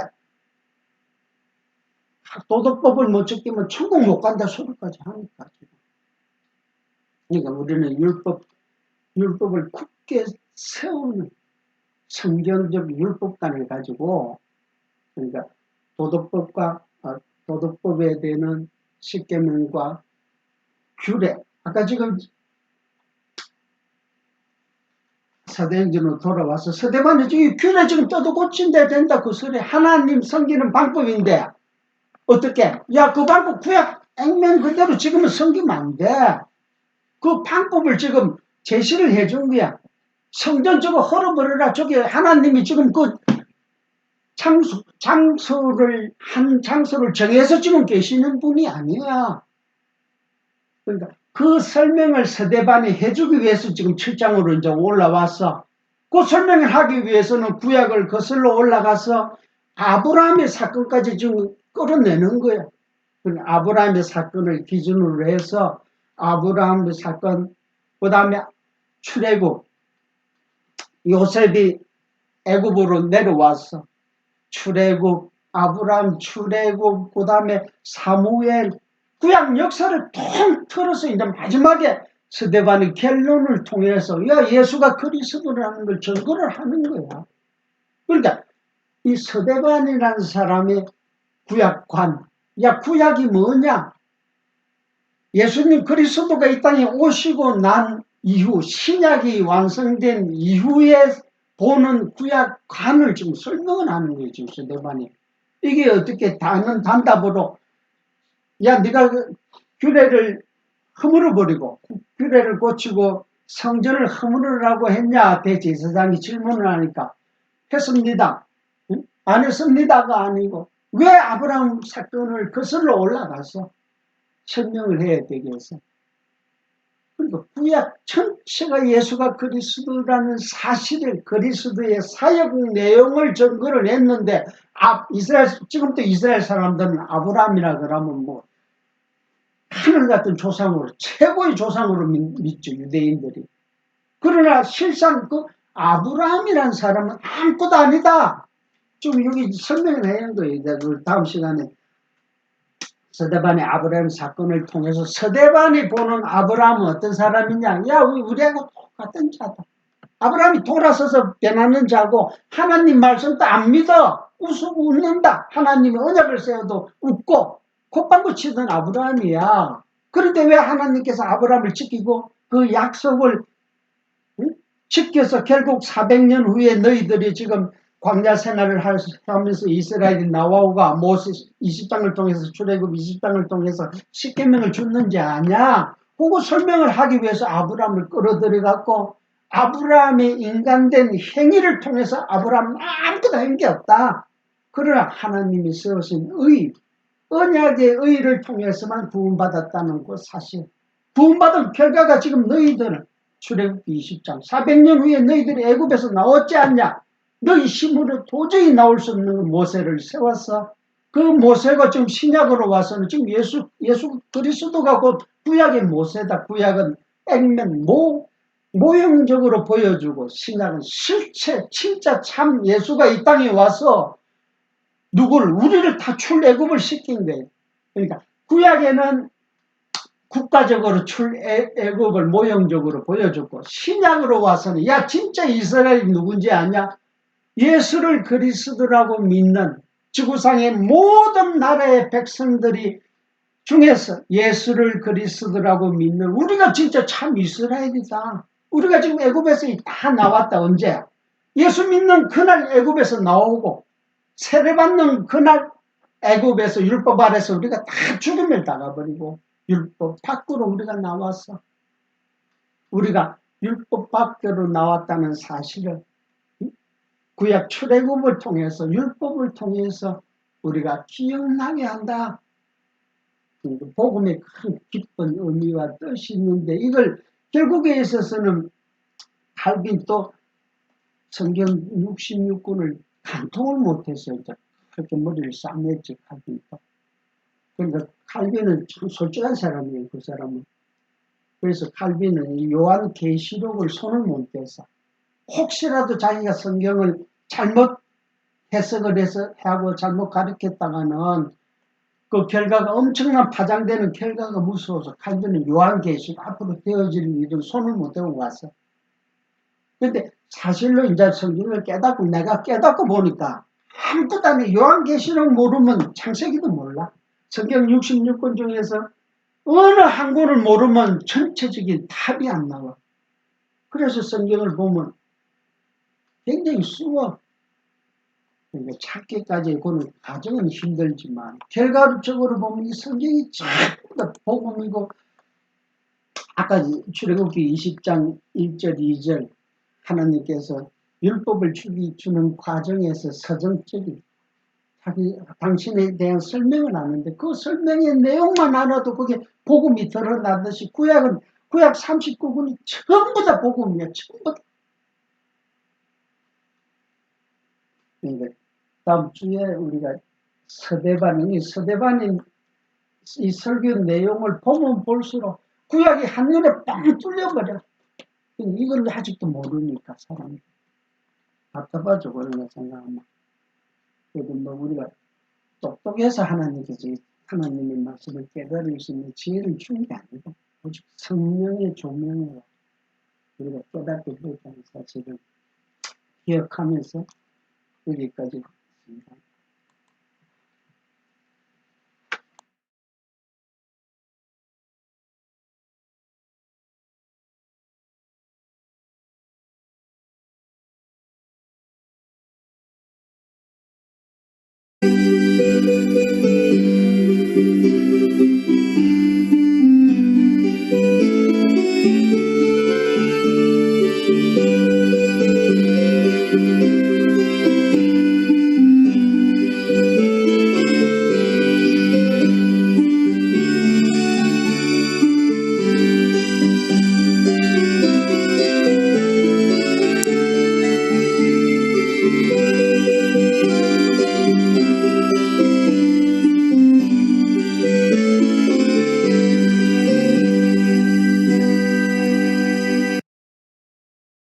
도덕법을 못 지키면 천국 못 간다 소리까지 하니까. 그러니까 우리는 율법을 굳게 세우는 성경적 율법관을 가지고, 그러니까 도덕법에 대한 십계명과 규례, 아까 지금 사도행전으로 돌아와서 서대반이 지금 규례 지금 떠도 고친대야 된다 그 소리, 하나님 섬기는 방법인데 어떻게? 야, 그 방법 구약 액면 그대로 지금은 섬기면 안 돼. 그 방법을 지금 제시를 해준 거야. 성전 저거 헐어버려라. 저기 하나님이 지금 그 한 장소를 정해서 지금 계시는 분이 아니야. 그러니까 그 설명을 서대반이 해주기 위해서 지금 7장으로 이제 올라왔어. 그 설명을 하기 위해서는 구약을 거슬러 올라가서 아브라함의 사건까지 지금 끌어내는 거야. 아브라함의 사건을 기준으로 해서 아브라함의 사건, 그 다음에 출애굽, 요셉이 애굽으로 내려왔어. 출애굽, 아브라함 출애굽, 그 다음에 사무엘, 구약 역사를 통틀어서 이제 마지막에 스데반의 결론을 통해서 예수가 그리스도라는 걸 증거를 하는 거야. 그러니까 이 스데반이라는 사람의 구약관, 구약이 뭐냐? 예수님 그리스도가 이 땅에 오시고 난 이후, 신약이 완성된 이후에 보는 구약관을 지금 설명을 하는 거예요. 지금 스데반이. 이게 어떻게 다는 단답으로 네가 규례를 허물어버리고 규례를 고치고 성전을 허물으라고 했냐? 대제사장이 질문을 하니까 했습니다. 안 했습니다가 아니고 왜 아브라함 사건을 거슬러 올라가서 설명을 해야 되겠어. 그리고 구약 전체가 예수가 그리스도라는 사실을, 그리스도의 사역 내용을 증거를 했는데 지금도 이스라엘 사람들은 아브라함이라 그러면 뭐 하늘 같은 조상으로, 최고의 조상으로 믿죠, 유대인들이. 그러나 실상 그 아브라함이라는 사람은 아무것도 아니다. 좀 여기 설명을 해야 하는 거예요. 다음 시간에 서대반의 아브라함 사건을 통해서 서대반이 보는 아브라함은 어떤 사람이냐? 우리하고 똑같은 자다. 아브라함이 돌아서서 변하는 자고 하나님 말씀도 안 믿어. 웃는다. 하나님의 언약을 세워도 웃고 콧방구 치던 아브라함이야. 그런데 왜 하나님께서 아브라함을 지키고 그 약속을 지켜서 결국 400년 후에 너희들이 지금 광야 생활을 하면서 이스라엘이 나와오가 모세 20장을 통해서 출애굽 20장을 통해서 10계명을 줬는지 아냐? 그거 설명을 하기 위해서 아브라함을 끌어들여갖고 아브라함의 인간된 행위를 통해서 아브라함은 아무것도 한 게 없다. 그러나 하나님이 세우신 언약의 의를 통해서만 구원받았다는 그 사실. 구원받은 결과가 지금 너희들은 출애굽 20장 400년 후에 너희들이 애굽에서 나왔지 않냐? 너희 힘으로 도저히 나올 수 없는 모세를 세웠어. 그 모세가 지금 신약으로 와서는 지금 예수 그리스도가 곧 구약의 모세다. 구약은 액면 모형적으로 보여주고 신약은 실체 진짜 참 예수가 이 땅에 와서 우리를 다 출애굽을 시킨 거예요. 그러니까 구약에는 국가적으로 출애굽을 모형적으로 보여줬고 신약으로 와서는 진짜 이스라엘이 누군지 아냐? 예수를 그리스도라고 믿는 지구상의 모든 나라의 백성들이 중에서 예수를 그리스도라고 믿는 우리가 진짜 참 이스라엘이다. 우리가 지금 애굽에서 다 나왔다. 언제야? 예수 믿는 그날 애굽에서 나오고 세례받는 그날 애굽에서 율법 아래서 우리가 다 죽음을 당해버리고 율법 밖으로 우리가 나왔어. 우리가 율법 밖으로 나왔다는 사실을 구약 출애굽을 통해서 율법을 통해서 우리가 기억나게 한다. 복음의 큰 깊은 의미와 뜻이 있는데 이걸 결국에 있어서는 칼빈 또 성경 66권을 간통을 못해서 그렇게 머리를 싸맸지 칼빈도. 그러니까 칼빈은 참 솔직한 사람이에요. 그 사람은. 그래서 칼빈은 요한 계시록을 손을 못 대서 혹시라도 자기가 성경을 잘못 해석을 해서 하고 잘못 가르쳤다가는 그 결과가 엄청난 파장되는 결과가 무서워서 칼빈은 요한계시록 앞으로 되어질 일은 손을 못 대고 왔어. 근데 사실로 이제 성경을 내가 깨닫고 보니까 아무것도 안 해. 요한계시록 모르면 창세기도 몰라. 성경 66권 중에서 어느 한 권을 모르면 전체적인 답이 안 나와. 그래서 성경을 보면 굉장히 쉬워. 그러니까 찾기까지 그는 과정은 힘들지만 결과적으로 보면 이 성경이 전부 다 복음이고 아까 출애굽기 20장 1절 2절 하나님께서 율법을 주는 과정에서 서정적인 당신에 대한 설명은 하는데 그 설명의 내용만 알아도 그게 복음이 드러나듯이 구약 39권이 전부 다 복음이야. 전부 다. 그러니까 다음 주에 우리가 서대반이 이 설교 내용을 보면 볼수록 구약이 한눈에 뻥 뚫려버려. 이걸 아직도 모르니까 사람이 답답하죠. 그런 생각하면. 그래도 뭐 우리가 똑똑해서 하나님의 말씀을 깨달을 수 있는 지혜를 주는 게 아니고 오직 성령의 조명으로 우리가 깨닫게 되었다는 사실을 기억하면서 여기까지 있습니다.